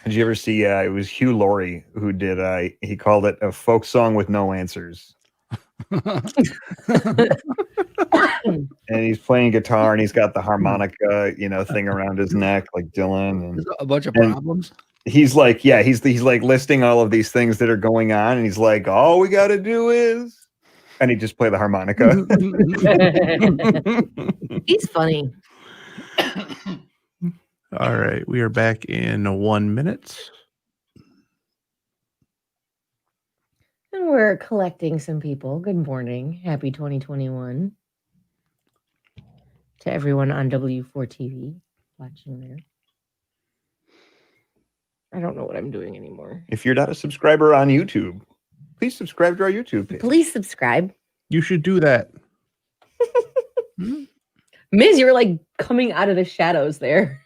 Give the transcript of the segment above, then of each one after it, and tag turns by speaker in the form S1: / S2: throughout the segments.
S1: Did you ever see? It was Hugh Laurie who did. He called it a folk song with no answers. And he's playing guitar, and he's got the harmonica, thing around his neck, like Dylan, and
S2: a bunch of problems.
S1: He's like, yeah, he's like listing all of these things that are going on, and he's like, all we got to do is, and he just play the harmonica.
S3: He's funny.
S4: All right, we are back in 1 minute.
S3: And we're collecting some people. Good morning. Happy 2021 to everyone on W4 TV watching there. I don't know what I'm doing anymore.
S1: If you're not a subscriber on YouTube, please subscribe to our YouTube page.
S3: Please subscribe.
S4: You should do that.
S3: Miz, you were like coming out of the shadows there.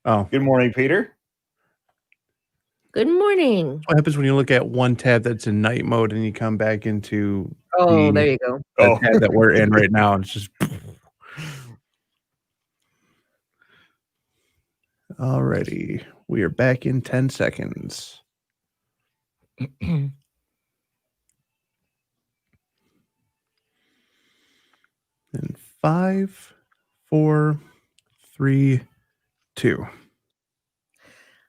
S4: Oh,
S1: good morning, Peter.
S3: Good morning.
S4: What happens when you look at one tab that's in night mode and you come back into
S3: there you go.
S4: The tab that we're in right now, and it's just alrighty. We are back in 10 seconds. In 5, 4, 3, 2.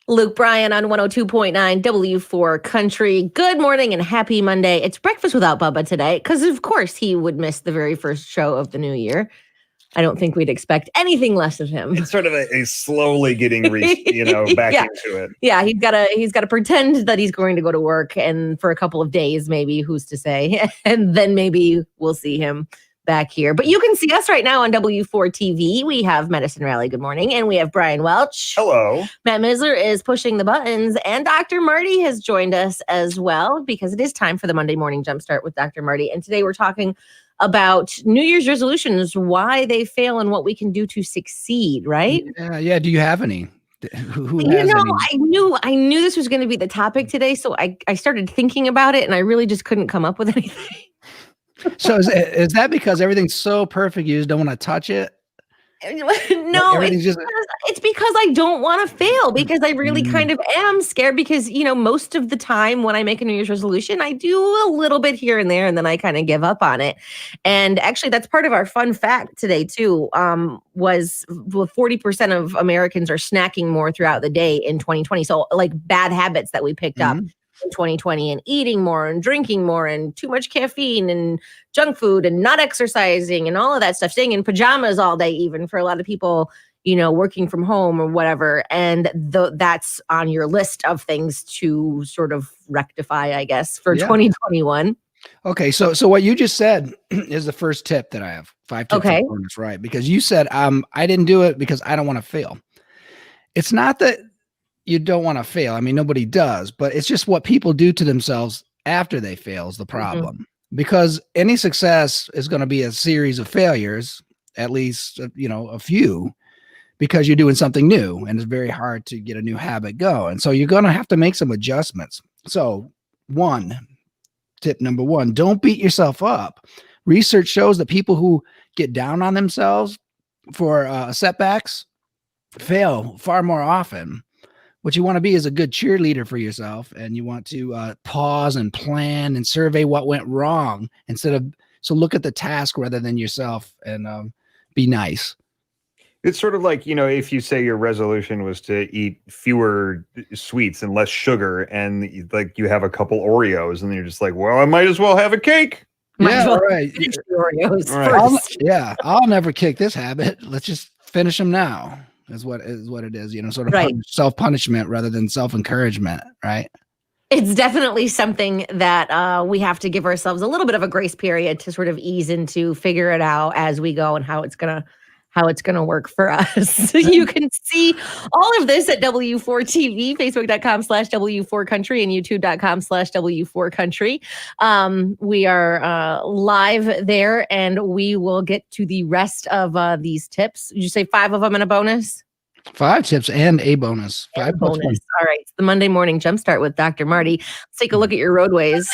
S3: Luke Bryan on 102.9 W4 Country. Good morning and happy Monday. It's Breakfast Without Bubba today because, of course, he would miss the very first show of the new year. I don't think we'd expect anything less of him.
S1: It's sort of a slowly getting back into it.
S3: Yeah, he's got to pretend that he's going to go to work, and for a couple of days, maybe, who's to say, and then maybe we'll see him back here. But you can see us right now on W4 TV. We have Medicine Rally, good morning, and we have Brian Welch.
S1: Hello.
S3: Matt Misler is pushing the buttons, and Dr. Marty has joined us as well because it is time for the Monday Morning Jumpstart with Dr. Marty. And today we're talking about New Year's resolutions, why they fail, and what we can do to succeed, right?
S2: Yeah. Do you have any? Who has any?
S3: I knew this was going to be the topic today, so I started thinking about it, and I really just couldn't come up with anything.
S2: So is that because everything's so perfect you just don't want to touch it?
S3: No, it's because I don't want to fail, because I really kind of am scared, because, most of the time when I make a New Year's resolution, I do a little bit here and there, and then I kind of give up on it. And actually, that's part of our fun fact today, too, was 40% of Americans are snacking more throughout the day in 2020. So like bad habits that we picked up in 2020, and eating more and drinking more and too much caffeine and junk food and not exercising and all of that stuff, staying in pajamas all day, even for a lot of people, working from home or whatever. And that's on your list of things to sort of rectify, I guess, for 2021.
S2: Okay. So what you just said is the first tip that I have. 5 tips. Okay. Bonus, right. Because you said, I didn't do it because I don't want to fail. It's not that you don't want to fail. I mean, nobody does, but it's just what people do to themselves after they fail is the problem. Because any success is going to be a series of failures, at least, a few, because you're doing something new, and it's very hard to get a new habit going. So you're going to have to make some adjustments. So tip number 1, don't beat yourself up. Research shows that people who get down on themselves for setbacks fail far more often. What you want to be is a good cheerleader for yourself, and you want to pause and plan and survey what went wrong so look at the task rather than yourself, and be nice.
S1: It's sort of like, if you say your resolution was to eat fewer sweets and less sugar, and like you have a couple Oreos, and you're just like, well, I might as well have a cake.
S2: Right.
S3: Oreos
S2: first. I'll never kick this habit. Let's just finish them now. Is what it is, sort of self-punishment rather than self-encouragement, right?
S3: It's definitely something that we have to give ourselves a little bit of a grace period to sort of ease into, figure it out as we go, and how it's gonna work for us. You can see all of this at W4 TV, Facebook.com/W4 Country, and YouTube.com/W4 Country. We are live there, and we will get to the rest of these tips. Did you say 5 of them and a bonus?
S2: 5 tips and a bonus. 5
S3: bonus. All right. It's the Monday Morning Jumpstart with Dr. Marty. Let's take a look at your roadways.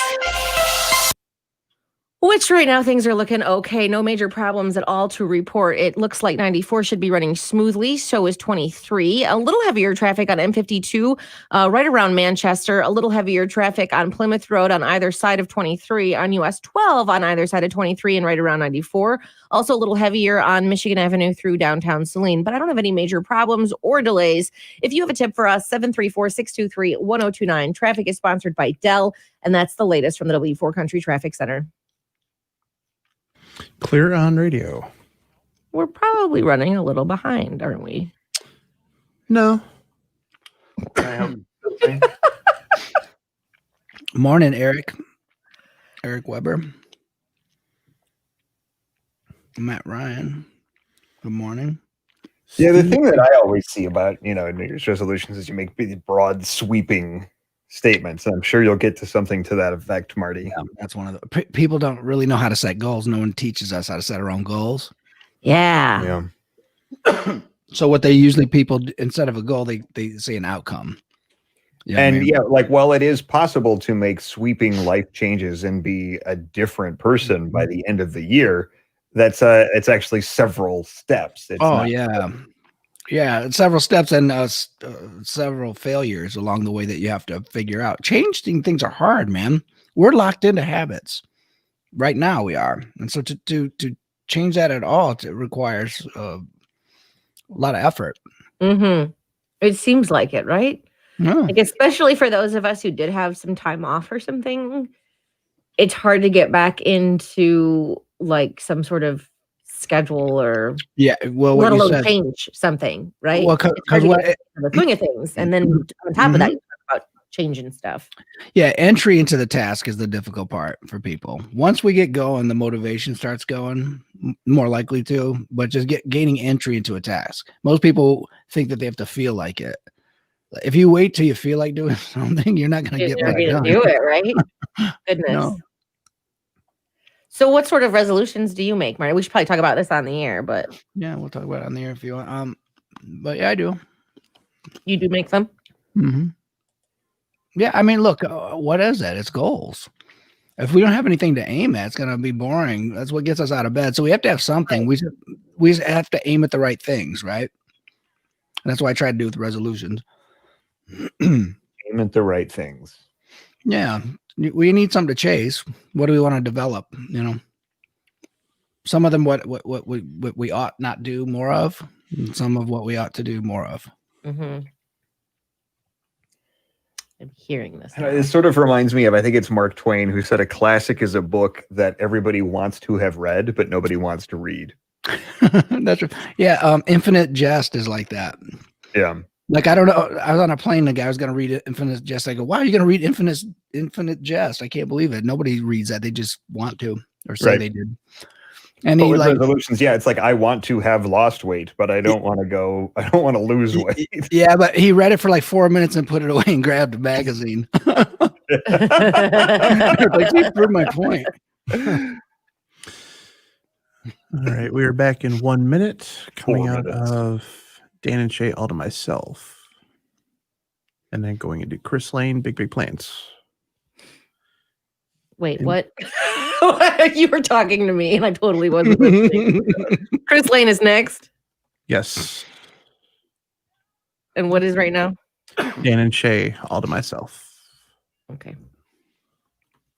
S3: Which right now things are looking okay. No major problems at all to report. It looks like 94 should be running smoothly. So is 23. A little heavier traffic on M52 right around Manchester. A little heavier traffic on Plymouth Road on either side of 23. On US 12 on either side of 23 and right around 94. Also a little heavier on Michigan Avenue through downtown Saline. But I don't have any major problems or delays. If you have a tip for us, 734-623-1029. Traffic is sponsored by Dell. And that's the latest from the W4 Country Traffic Center.
S4: Clear on radio.
S3: We're probably running a little behind, aren't we?
S4: No.
S2: Morning, Eric. Eric Weber. Matt Ryan. Good morning.
S1: Yeah, the thing that I always see about, New Year's resolutions is you make big, broad, sweeping statements. I'm sure you'll get to something to that effect, Marty.
S2: Yeah, that's one of the people don't really know how to set goals. No one teaches us how to set our own goals.
S3: Yeah.
S2: So what they usually people instead of a goal, they say an outcome.
S1: While it is possible to make sweeping life changes and be a different person by the end of the year, it's actually several steps.
S2: Several steps and several failures along the way that you have to figure out. Changing things are hard, man. We're locked into habits right now. We are, and so to change that at all, it requires a lot of effort.
S3: Mm-hmm. It seems like it, right?
S2: Yeah.
S3: Like especially for those of us who did have some time off or something, it's hard to get back into like some sort of schedule or let alone change something, right?
S2: Well, because
S3: the swing of things, and then on top of that, you talk about changing stuff.
S2: Yeah, entry into the task is the difficult part for people. Once we get going, the motivation starts going, more likely to. But just gaining entry into a task. Most people think that they have to feel like it. If you wait till you feel like doing something, you're not going to get back done.
S3: Do it, right? Goodness. No. So what sort of resolutions do you make, Marty? We should probably talk about this on the air, but
S2: yeah, we'll talk about it on the air if you want. But yeah, I do.
S3: You do make them?
S2: Mm-hmm. Yeah, I mean, look, what is that? It's goals. If we don't have anything to aim at, it's going to be boring. That's what gets us out of bed. So we have to have something. Right. We have to aim at the right things, right? And that's what I try to do with resolutions.
S1: Aim at the right things.
S2: Yeah. We need something to chase. What do we want to develop? Some of them what we ought not do more of, and some of what we ought to do more of.
S3: Mm-hmm. I'm hearing this.
S1: It sort of reminds me of, I think it's Mark Twain who said a classic is a book that everybody wants to have read, but nobody wants to read.
S2: That's right. Yeah. Infinite Jest is like that.
S1: Yeah.
S2: Like, I don't know. I was on a plane. The guy was going to read Infinite Jest. I go, why are you going to read Infinite Jest? I can't believe it. Nobody reads that. They just want to or say they did. And he like
S1: resolutions. Yeah. It's like, I want to have lost weight, but I don't want to lose weight.
S2: Yeah. But he read it for like 4 minutes and put it away and grabbed a magazine. Like, he proved my point.
S4: All right. We are back in 1 minute coming out of Dan and Shay, all to myself. And then going into Chris Lane, Big Plans.
S3: Wait, what? You were talking to me and I totally wasn't listening. Chris Lane is next.
S4: Yes.
S3: And what is right now?
S4: Dan and Shay, all to myself.
S3: Okay.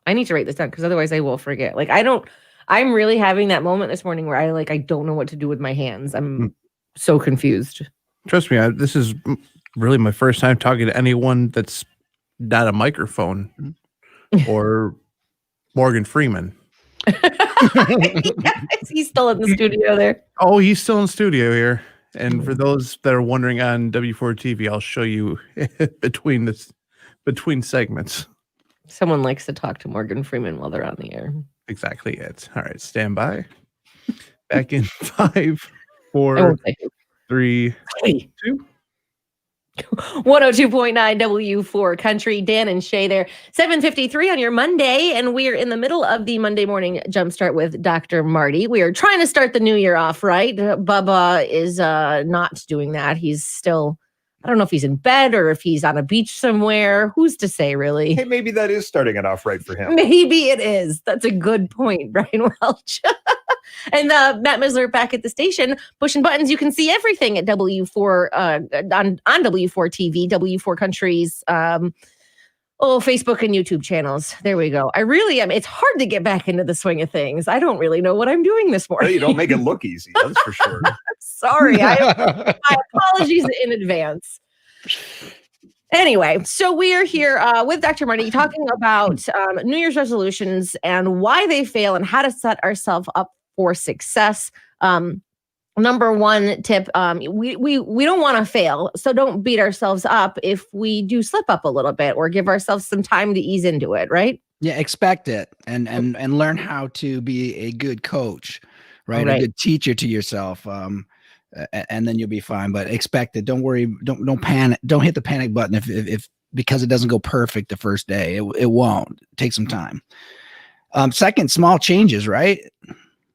S3: I need to write this down because otherwise I will forget. Like, I'm really having that moment this morning where I don't know what to do with my hands. I'm so confused.
S4: Trust me, this is really my first time talking to anyone that's not a microphone or Morgan Freeman.
S3: He's still in the studio there.
S4: Oh, he's still in the studio here. And for those that are wondering on W4 TV, I'll show you between segments.
S3: Someone likes to talk to Morgan Freeman while they're on the air.
S4: Exactly it. All right, stand by. Back in 5, 4, 3, 2.
S3: 102.9 W4 Country. Dan and Shay there. 7:53 on your Monday, and we're in the middle of the Monday morning jumpstart with Dr. Marty. We are trying to start the new year off right. Bubba is not doing that. He's still I don't know if he's in bed or if he's on a beach somewhere. Who's to say, really?
S1: Hey, maybe that is starting it off right for him.
S3: Maybe it is. That's a good point, Brian Welch. And Matt Misler back at the station, pushing buttons. You can see everything at W4 on W4 TV, W4 Countries, Facebook and YouTube channels. There we go. I really am. It's hard to get back into the swing of things. I don't really know what I'm doing this morning.
S1: No, you don't make it look easy. That's for sure.
S3: Sorry. My apologies in advance. Anyway, so we are here with Dr. Marty talking about New Year's resolutions and why they fail and how to set ourselves up for success. Number one tip, we don't want to fail, so don't beat ourselves up if we do slip up a little bit or give ourselves some time to ease into it, right?
S2: Yeah, expect it and learn how to be a good coach, right? A good teacher to yourself. And then you'll be fine. But expect it. Don't worry. Don't panic. Don't hit the panic button if because it doesn't go perfect the first day. It won't. Take some time. Second, small changes, right?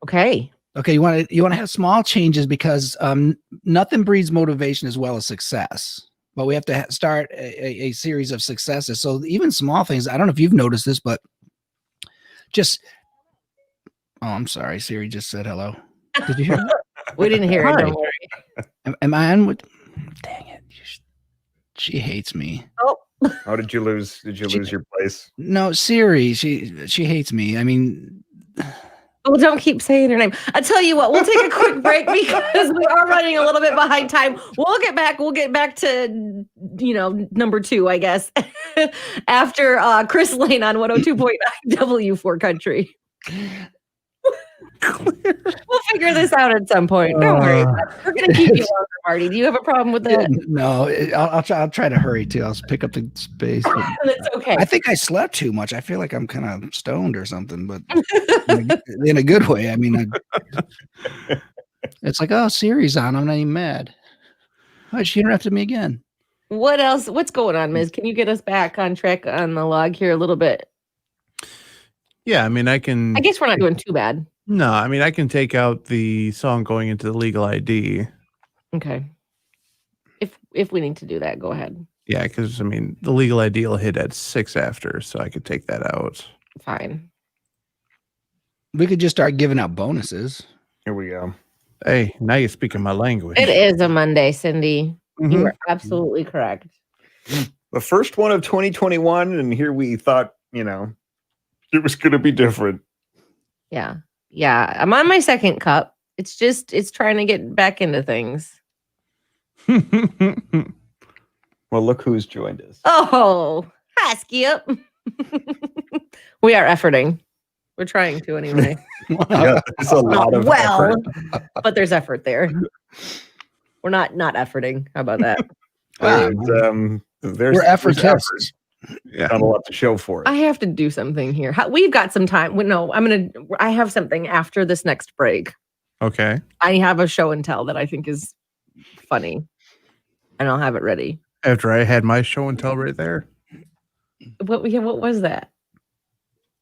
S3: Okay.
S2: You want to have small changes because nothing breeds motivation as well as success. But we have to start a series of successes. So even small things. I don't know if you've noticed this, but just. Oh, I'm sorry. Siri just said hello. Did you hear that?
S3: We didn't hear it. Don't worry.
S2: Am I on with? Dang it! She hates me.
S3: Oh.
S1: How did you lose? Did you lose your place?
S2: No, Siri. She hates me. I mean.
S3: Well, don't keep saying her name. I'll tell you what, we'll take a quick break because we are running a little bit behind time. We'll get back to, number 2, I guess, after Chris Lane on 102.9 W4 Country. We'll figure this out at some point. Don't worry. We're going to keep you longer, Marty. Do you have a problem with that?
S2: No, I'll try to hurry too. I'll pick up the space.
S3: That's okay.
S2: I think I slept too much. I feel like I'm kind of stoned or something, but in a good way. I mean, it's like, oh, Siri's on. I'm not even mad. Oh, she interrupted me again.
S3: What else? What's going on, Miz? Can you get us back on track on the log here a little bit?
S4: Yeah, I mean, I guess
S3: we're not doing too bad.
S4: No, I mean, I can take out the song going into the legal ID.
S3: Okay. If we need to do that, go ahead.
S4: Yeah, because, I mean, the legal ID will hit at 6 after, so I could take that out.
S3: Fine.
S2: We could just start giving out bonuses.
S1: Here we go.
S4: Hey, now you're speaking my language.
S3: It is a Monday, Cindy. Mm-hmm. You are absolutely correct.
S1: The first one of 2021, and here we thought, it was going to be different.
S3: Yeah. Yeah. I'm on my second cup. It's trying to get back into things.
S1: Well, look who's joined us.
S3: Oh, hi, Skip. We are efforting. We're trying to anyway.
S1: Yeah, there's a lot of effort.
S3: But there's effort there. We're not efforting. How about that?
S2: We're effort tests.
S1: Yeah, not a lot to show for it.
S3: I have to do something here. We've got some time. No, I have something after this next break.
S4: Okay.
S3: I have a show and tell that I think is funny, and I'll have it ready.
S4: After I had my show and tell right there.
S3: What was that?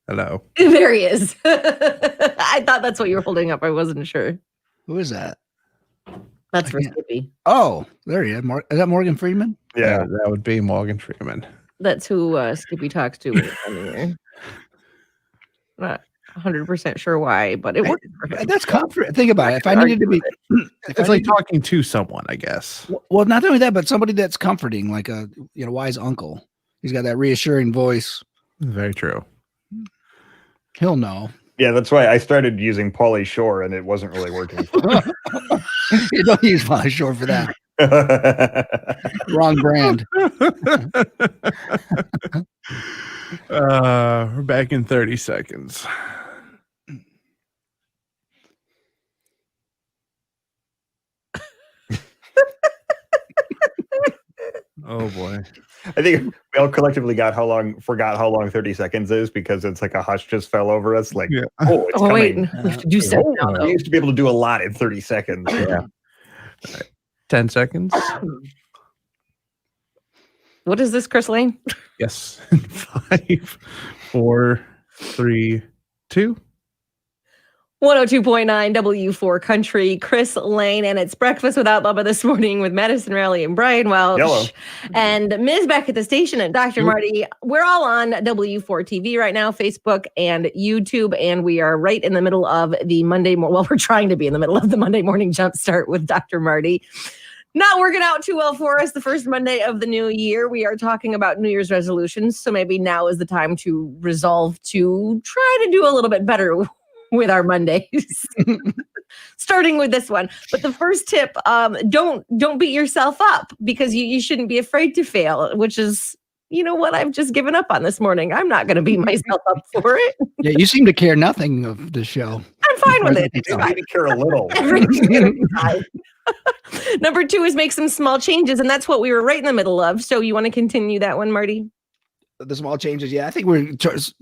S4: Hello.
S3: There he is. I thought that's what you were holding up. I wasn't sure.
S2: Who is that?
S3: That's for Skippy.
S2: Oh, there he is. Is that Morgan Freeman?
S4: Yeah, that would be Morgan Freeman.
S3: That's who Skippy talks to. Not 100% sure why, but it worked.
S2: That's comfort. Think about it. If I needed to be,
S4: it's like talking to someone, I guess.
S2: Well, not only that, but somebody that's comforting, like a wise uncle. He's got that reassuring voice.
S4: Very true.
S2: He'll know.
S1: Yeah, that's why I started using Pauly Shore, and it wasn't really working.
S2: You don't use Pauly Shore for that. Wrong brand.
S4: We're back in 30 seconds. Oh boy.
S1: I think we all collectively forgot how long 30 seconds is because it's like a hush just fell over us. Like,
S4: yeah.
S1: Oh, it's coming.
S3: Wait, we have to do something now.
S1: We used to be able to do a lot in 30 seconds.
S4: Yeah. 10 seconds.
S3: What is this, Chris Lane?
S4: Yes. 5, 4, 3, 2,
S3: 102.9 W4 Country, Chris Lane, and it's Breakfast Without Bubba this morning with Madison Raleigh and Brian Welch.
S1: Hello.
S3: And Ms. back at the station and Dr. Marty. We're all on W4 TV right now, Facebook and YouTube, and we are right in the middle of the we're trying to be in the middle of the Monday morning jumpstart with Dr. Marty. Not working out too well for us the first Monday of the new year. We are talking about New Year's resolutions, so maybe now is the time to resolve to try to do a little bit better with our Mondays. Starting with this one. But the first tip, don't beat yourself up, because you shouldn't be afraid to fail, which is, you know what, I've just given up on this morning. I'm not going to beat myself up for it.
S2: Yeah, you seem to care nothing of the show.
S3: I'm fine with it.
S1: I need to care a little.
S3: Number 2 is make some small changes, and that's what we were right in the middle of. So you want to continue that one, Marty?
S2: The small changes, yeah, I think we're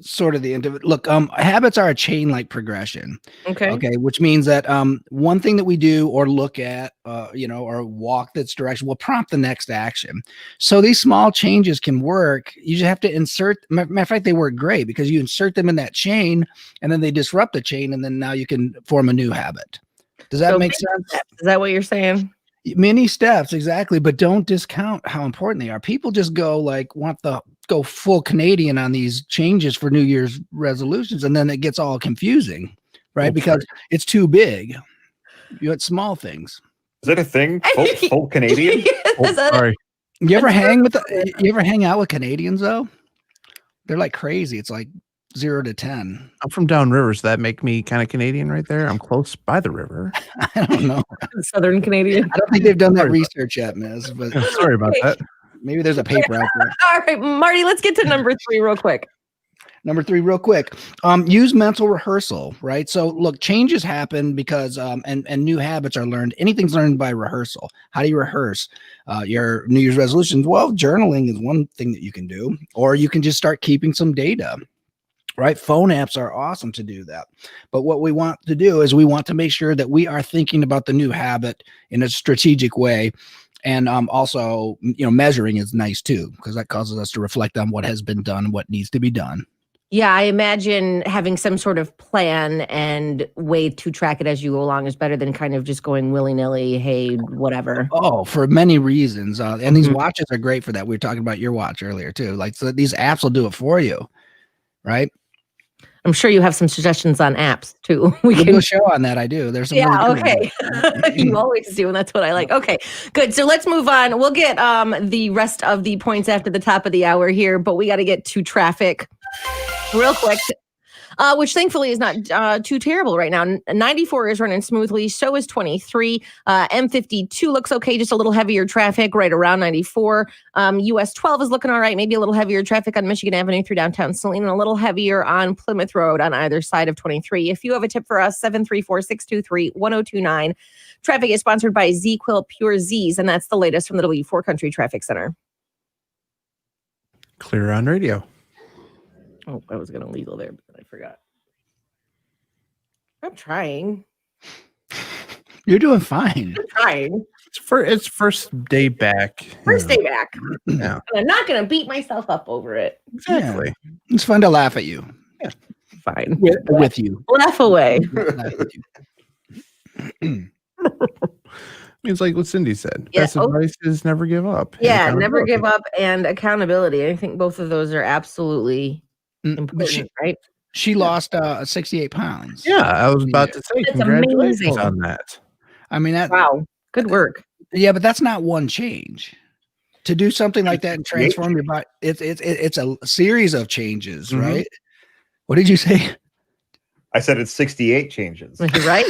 S2: sort of the end of it. Look, habits are a chain-like progression. Okay, which means that one thing that we do or look at, or walk that's direction will prompt the next action. So these small changes can work. You just have to insert. Matter of fact, they work great because you insert them in that chain, and then they disrupt the chain, and then now you can form a new habit. Does that make sense?
S3: Is that what you're saying?
S2: Many steps, exactly, but don't discount how important they are. People just go full Canadian on these changes for New Year's resolutions, and then it gets all confusing, right? Because it's too big. You had small things.
S1: Is that a thing? Full Canadian?
S4: Sorry.
S2: You ever hang out with Canadians though? They're like crazy. It's like 0 to 10.
S4: I'm from downriver. Does that make me kind of Canadian right there? I'm close by the river.
S2: I don't know.
S3: Southern Canadian.
S2: I don't think they've done that research yet, Miss. But
S4: sorry about that.
S2: Maybe there's a paper out there.
S3: All right, Marty, let's get to number 3 real quick.
S2: Number 3, real quick. Use mental rehearsal, right? So look, changes happen because and new habits are learned. Anything's learned by rehearsal. How do you rehearse your New Year's resolutions? Well, journaling is one thing that you can do, or you can just start keeping some data. Right? Phone apps are awesome to do that. But what we want to do is we want to make sure that we are thinking about the new habit in a strategic way. And also, measuring is nice too, because that causes us to reflect on what has been done, what needs to be done.
S3: Yeah, I imagine having some sort of plan and way to track it as you go along is better than kind of just going willy-nilly, hey, whatever.
S2: Oh, for many reasons. And these watches are great for that. We were talking about your watch earlier too. Like, so these apps will do it for you, right?
S3: I'm sure you have some suggestions on apps too.
S2: We can do a show on that. I do. There's some.
S3: Yeah. Okay. You always do, and that's what I like. Okay, good. So let's move on. We'll get the rest of the points after the top of the hour here, but we got to get to traffic real quick. Which thankfully is not too terrible right now. 94 is running smoothly. So is 23. M52 looks okay. Just a little heavier traffic right around 94. US 12 is looking all right. Maybe a little heavier traffic on Michigan Avenue through downtown Saline, and a little heavier on Plymouth Road on either side of 23. If you have a tip for us, 734-623-1029. Traffic is sponsored by ZzzQuil Pure Z's, and that's the latest from the W4 Country Traffic Center.
S4: Clear on radio.
S3: Oh, I was going to legal there, but I forgot. I'm trying.
S2: You're doing fine.
S3: I'm trying.
S4: It's first day back.
S3: First day back.
S4: Yeah.
S3: And I'm not going to beat myself up over it.
S4: Exactly.
S2: Yeah. It's fun to laugh at you.
S4: Yeah.
S3: Fine.
S2: With you.
S3: Laugh away.
S4: Means like what Cindy said.
S3: Yeah.
S4: Best advice is never give up.
S3: Yeah, never give up, and accountability. I think both of those are absolutely important, right?
S2: She lost 68 pounds.
S4: Yeah, I was about to say
S3: That's
S4: congratulations
S3: amazing.
S4: on that.
S2: I mean,
S3: Wow, good work.
S2: Yeah, but that's not one change. To do something like that and transform your body, it's a series of changes, right? What did you say?
S1: I said it's 68 changes.
S3: Right.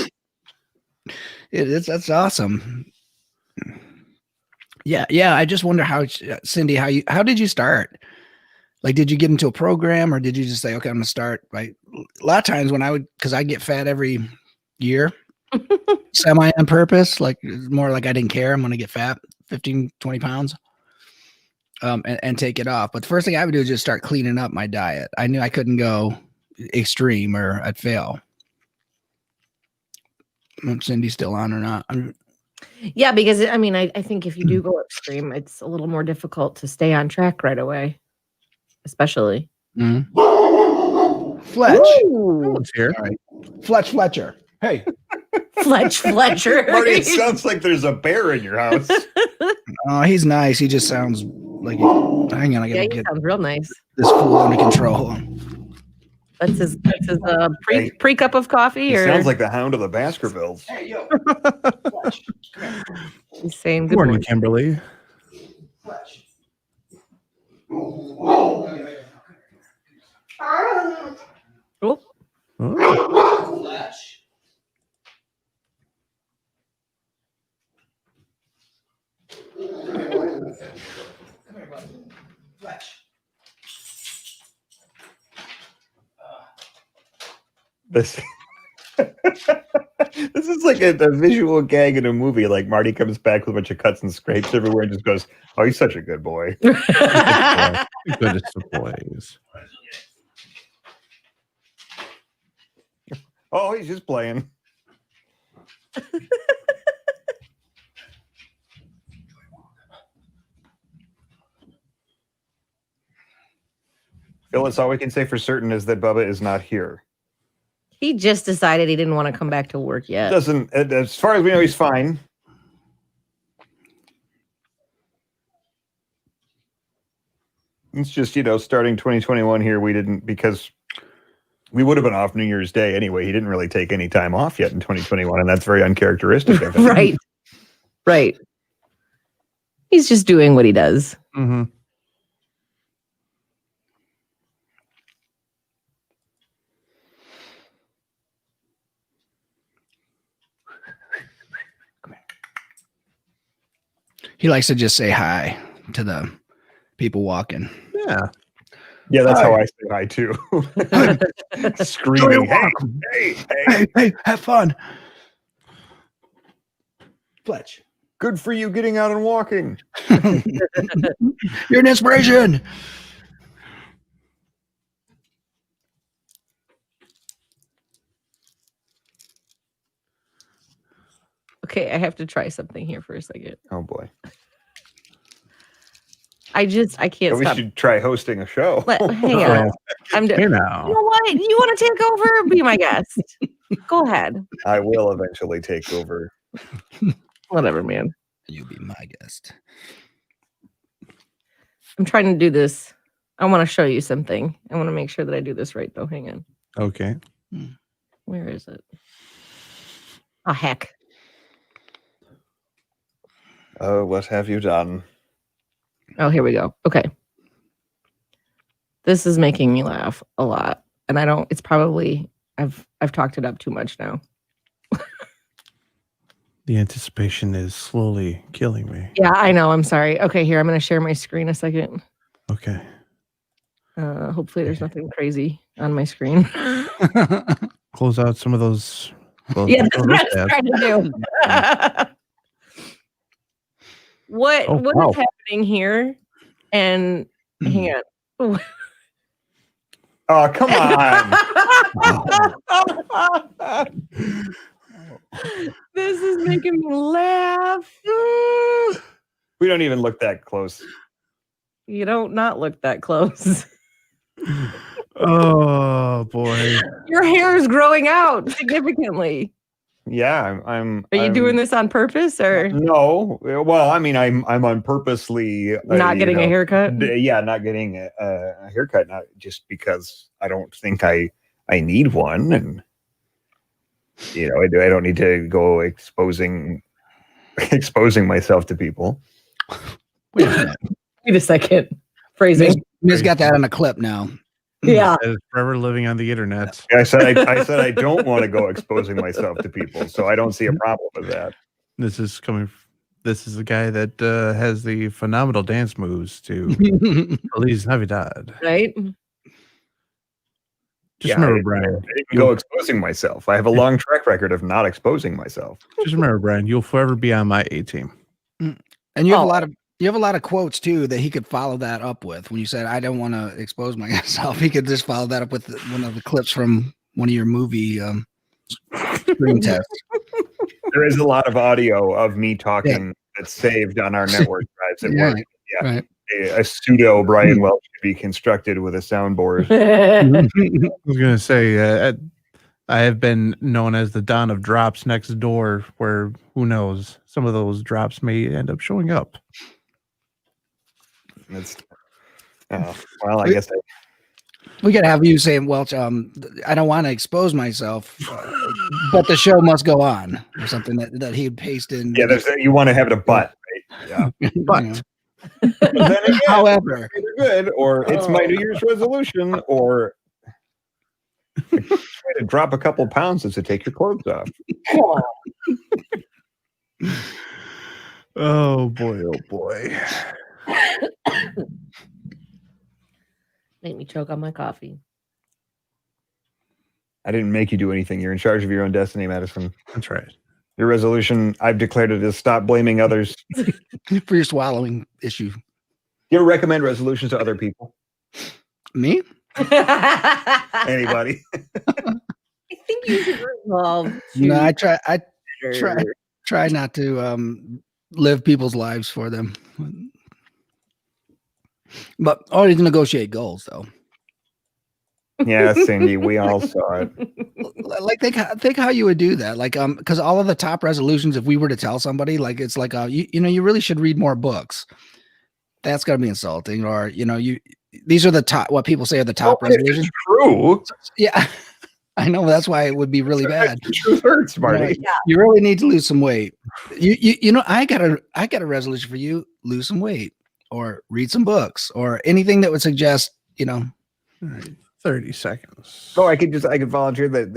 S2: That's awesome. Yeah. I just wonder how, Cindy, how did you start? Like, did you get into a program, or did you just say, okay, I'm gonna start? Right. A lot of times when because I get fat every year, semi on purpose, like more like I didn't care. I'm gonna get fat 15, 20 pounds. And take it off. But the first thing I would do is just start cleaning up my diet. I knew I couldn't go extreme or I'd fail. Cindy's still on or not?
S3: Yeah, because I mean, I think if you do go extreme, it's a little more difficult to stay on track right away, especially.
S2: Fletch.
S4: Someone's here.
S2: All right. Fletch Fletcher. Hey.
S3: Fletch Fletcher.
S1: Marty, it sounds like there's a bear in your house.
S2: Oh, he's nice. He just sounds like. Hang on, I gotta get
S3: sounds real nice.
S2: this fool under control.
S3: That's his pre cup of coffee.
S1: He
S3: or
S1: sounds like the Hound of the Baskervilles.
S2: Hey, yo.
S3: he's saying
S4: Good morning, Kimberly.
S2: Fletch.
S3: Oh,
S4: Oh,
S2: Fletch. Come here, bud. Fletch.
S1: This this is like a visual gag in a movie. Like Marty comes back with a bunch of cuts and scrapes everywhere and just goes, "Oh, he's such a good boy."
S4: goodest of boys.
S1: Oh, he's just playing. Phyllis, all we can say for certain is that Bubba is not here.
S3: he just decided he didn't want to come back to work yet.
S1: Doesn't, as far as we know, he's fine. It's just, starting 2021 here, we didn't, because we would have been off New Year's Day anyway. He didn't really take any time off yet in 2021, and that's very uncharacteristic of him.
S3: Right. He's just doing what he does.
S4: Mm-hmm.
S2: He likes to just say hi to the people walking.
S4: Yeah.
S1: Yeah, that's
S2: Hi.
S1: how I say hi too. Screaming, hey,
S2: Have fun. Fletch.
S1: good for you getting out and walking.
S2: You're an inspiration.
S3: Okay, I have to try something here for a second.
S1: Oh boy.
S3: I can't
S1: We
S3: stop.
S1: should try hosting a show.
S3: Hang on. I'm
S4: Hey
S3: You
S4: now.
S3: know what? You want to take over? Be my guest. Go ahead.
S1: I will eventually take over.
S3: Whatever, man.
S2: You'll be my guest.
S3: I'm trying to do this. I want to show you something. I want to make sure that I do this right, though. Hang on.
S4: Okay.
S3: Where is it? Oh, heck.
S1: Oh, what have you done?
S3: Oh, here we go. Okay. This is making me laugh a lot. And it's probably, I've talked it up too much now.
S4: The anticipation is slowly killing me.
S3: Yeah, I know. I'm sorry. Okay, here, I'm going to share my screen a second.
S4: Okay.
S3: Hopefully there's nothing crazy on my screen.
S4: Close out some of those.
S3: Yeah, that's what I was trying to do. What is happening here? And hang on.
S1: Oh, come on.
S3: This is making me laugh.
S1: We don't even look that close.
S3: You don't not look that close.
S4: Oh boy.
S3: Your hair is growing out significantly.
S1: Yeah,
S3: Are you doing this on purpose or
S1: no? Well, I mean, I'm on purposely
S3: not getting a haircut?
S1: Yeah, not getting a haircut, not just because I don't think I need one, and I don't need to go exposing myself to people.
S2: Wait a minute.
S3: Wait a second. Phrasing.
S2: Miz got that on a clip now.
S3: Yeah.
S4: That is forever living on the internet.
S1: I said I don't want to go exposing myself to people, so I don't see a problem with that.
S4: This is the guy that has the phenomenal dance moves to Feliz Navidad.
S3: Right?
S4: Just remember, Brian.
S1: I didn't go exposing myself. I have a long track record of not exposing myself.
S4: Just remember, Brian. You'll forever be on my A team.
S2: And you have a lot of quotes too that he could follow that up with. When you said, "I don't want to expose myself," he could just follow that up with one of the clips from one of your movie screen tests.
S1: There is a lot of audio of me talking that's saved on our network drives at work. Yeah,
S2: right.
S1: a pseudo Brian Welch be constructed with a soundboard.
S4: I was going to say, I have been known as the Don of Drops next door, where who knows, some of those drops may end up showing up.
S1: That's well, I guess
S2: we could have you saying, Welch, I don't want to expose myself, but the show must go on, or something that he'd paste in.
S1: Yeah, you want to have it a but, right? Yeah,
S2: but
S1: then again,
S2: however,
S1: it's either good or it's my New Year's resolution, or try to drop a couple pounds is to take your clothes off.
S4: Oh boy, oh boy.
S3: Make me choke on my coffee.
S1: I didn't make you do anything. You're in charge of your own destiny, Madison.
S4: That's right.
S1: Your resolution, I've declared it as stop blaming others.
S2: For your swallowing issue.
S1: You ever recommend resolutions to other people?
S2: Me?
S1: Anybody?
S3: I think you should resolve.
S2: No, I try not to live people's lives for them. But always negotiate goals, though.
S1: Yeah, Cindy, we all saw it.
S2: Like think how you would do that. Like because all of the top resolutions, if we were to tell somebody, like it's like you really should read more books. That's gonna be insulting. Or these are the top, what people say are the top resolutions.
S1: True.
S2: Yeah. I know, that's why it would be really bad.
S1: Truth hurts, Marty.
S2: You really need to lose some weight. I got a resolution for you: lose some weight, or read some books, or anything that would suggest,
S4: All right, 30 seconds.
S1: So I could volunteer that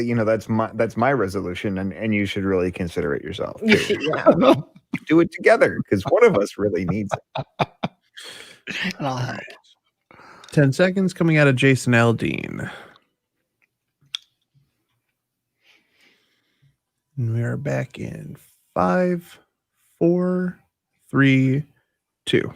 S1: that's my resolution, and you should really consider it yourself.
S3: Yeah.
S1: Do it together, because one of us really needs it.
S2: And I'll help.
S4: 10 seconds coming out of Jason Aldean. And we are back in 5, 4, 3, 2.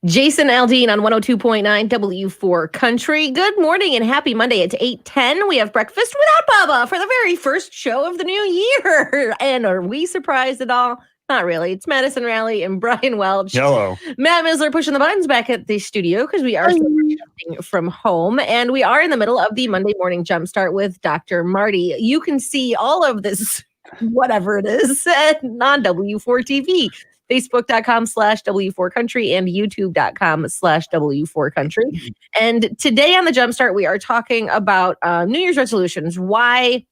S3: Jason Aldean on 102.9 W4 Country. Good morning and happy Monday. It's 8:10. We have breakfast without Bubba for the very first show of the new year. And are we surprised at all? Not really. It's Madison Raleigh and Brian Welch.
S1: Hello.
S3: Matt Misler pushing the buttons back at the studio because we are broadcasting from home. And we are in the middle of the Monday morning jumpstart with Dr. Marty. You can see all of this, whatever it is, on W4 TV. Facebook.com/W4 Country and YouTube.com/W4 Country. And today on the Jumpstart, we are talking about New Year's resolutions. Why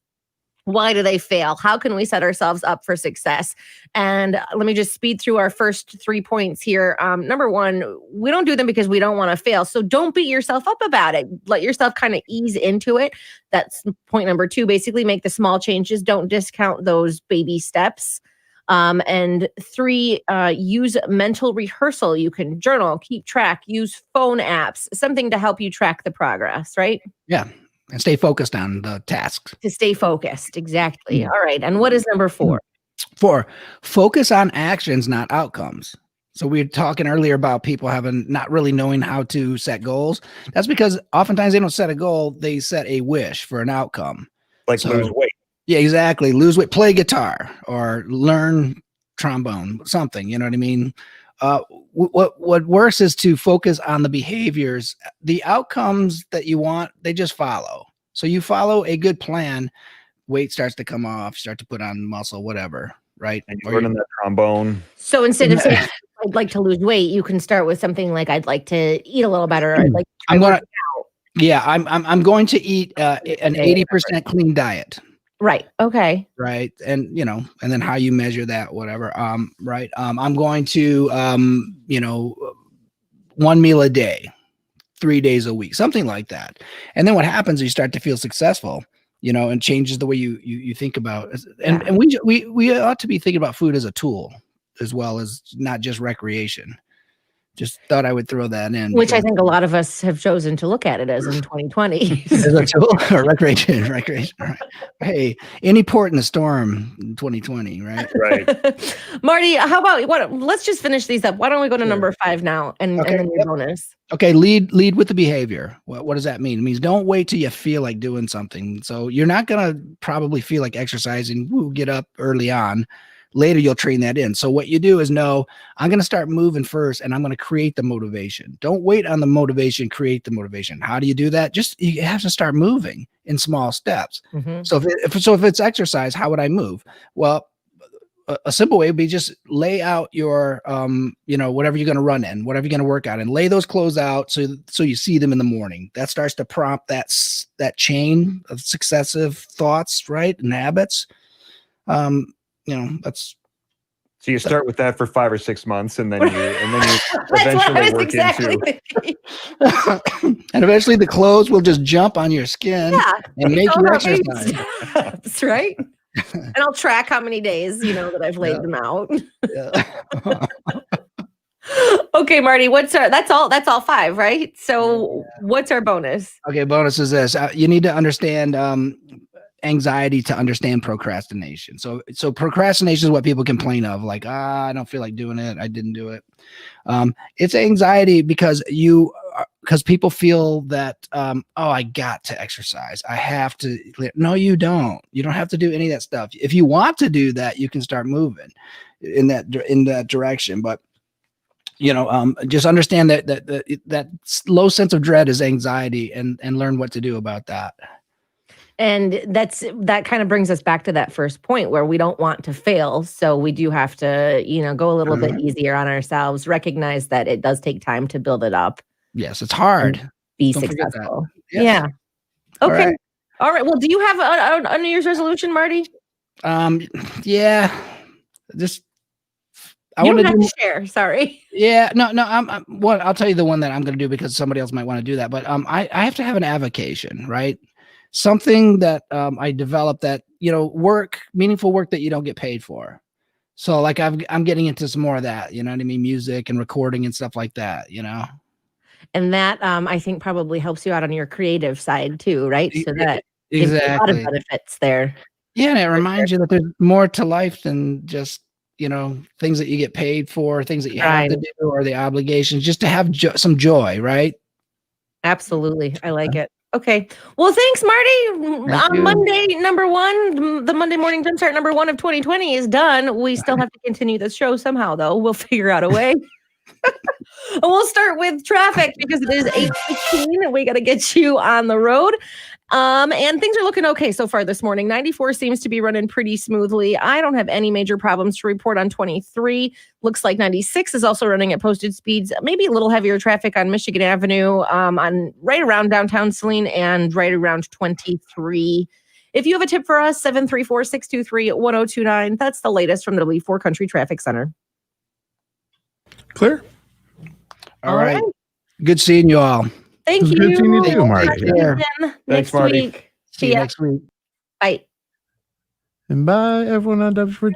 S3: do they fail? How can we set ourselves up for success? And let me just speed through our first 3 points here. Number one, we don't do them because we don't want to fail. So don't beat yourself up about it. Let yourself kind of ease into it. That's point number two. Basically, make the small changes. Don't discount those baby steps. And three, use mental rehearsal. You can journal, keep track, use phone apps, something to help you track the progress, right?
S2: Yeah. And stay focused on the tasks.
S3: To stay focused. Exactly. All right. And what is number four?
S2: 4, focus on actions, not outcomes. So we were talking earlier about people not really knowing how to set goals. That's because oftentimes they don't set a goal. They set a wish for an outcome.
S1: Like lose weight.
S2: Yeah, exactly. Lose weight, play guitar, or learn trombone, something, you know what I mean? What works is to focus on the behaviors. The outcomes that you want, they just follow. So you follow a good plan, weight starts to come off, start to put on muscle, whatever, right?
S1: And you're learning that trombone.
S3: So instead of saying, I'd like to lose weight, you can start with something like, I'd like to eat a little better. I'd like
S2: I'm going to eat an 80% clean diet.
S3: Right. Okay.
S2: Right. And, and then how you measure that, whatever. Right. I'm going to, 1 meal a day, 3 days a week, something like that. And then what happens is you start to feel successful, and changes the way you think about it. And we ought to be thinking about food as a tool as well as not just recreation. Just thought I would throw that in.
S3: Which I think a lot of us have chosen to look at it as in 2020.
S2: As a tool or recreation. Right. Hey, any port in the storm in 2020, right?
S1: Right.
S3: Marty, how about let's just finish these up. Why don't we go to number 5 now and then your bonus?
S2: Okay, lead with the behavior. What does that mean? It means don't wait till you feel like doing something. So you're not going to probably feel like exercising, get up early on. later you'll train that in. So what you do is know, I'm going to start moving first and I'm going to create the motivation. Don't wait on the motivation, create the motivation. How do you do that? Just, you have to start moving in small steps. So if it's exercise, how would I move? Well, a simple way would be just lay out your, whatever you're going to run in, whatever you're going to work out, and lay those clothes out so you see them in the morning. That starts to prompt that chain of successive thoughts, right, and habits. That's.
S1: So you start with that for 5 or 6 months, and then you eventually work into.
S2: And eventually the clothes will just jump on your skin and make you exercise.
S3: That's right. And I'll track how many days, that I've laid them out. Okay, Marty, that's all 5, right? So what's our bonus?
S2: Okay, bonus is this. You need to understand anxiety to understand procrastination. So procrastination is what people complain of, like, I don't feel like doing it, I didn't do it. It's anxiety because people feel that I got to exercise, I have to. No, you don't have to do any of that stuff. If you want to do that, you can start moving in that direction. But just understand that low sense of dread is anxiety, and learn what to do about that.
S3: And that kind of brings us back to that first point where we don't want to fail. So we do have to, go a little bit easier on ourselves, recognize that it does take time to build it up.
S2: Yes, it's hard.
S3: Be successful. Yes. Yeah. Okay. All right. Well, do you have a New Year's resolution, Marty?
S2: Yeah. Just
S3: you don't have to share. Sorry.
S2: Yeah. No. I'll tell you the one that I'm going to do because somebody else might want to do that. But I have to have an avocation, right? Something that I developed that, meaningful work that you don't get paid for. So like I'm getting into some more of that, you know what I mean? Music and recording and stuff like that,
S3: And that I think probably helps you out on your creative side too, right? So that
S2: exactly.
S3: A lot of benefits there.
S2: Yeah, and it reminds you that there's more to life than just, things that you get paid for, things that you have to do, or the obligations, just to have some joy, right?
S3: Absolutely. I like it. Okay. Well, thanks, Marty. On Monday, number 1, the Monday Morning Jumpstart number 1 of 2020 is done. We still have to continue this show somehow, though. We'll figure out a way. And we'll start with traffic because it is 8:15 and we got to get you on the road. And things are looking okay so far this morning. 94 seems to be running pretty smoothly. I don't have any major problems to report on 23. Looks like 96 is also running at posted speeds. Maybe a little heavier traffic on Michigan Avenue, on right around downtown Saline and right around 23. If you have a tip for us, 734-623-1029. That's the latest from the W4 Country Traffic Center.
S4: Clear.
S2: All right. Good seeing you all.
S3: Thank you.
S4: Good seeing you too, Marty.
S1: Thanks, Marty.
S3: Week.
S2: See you next week.
S3: Bye.
S4: And bye, everyone on W4TV.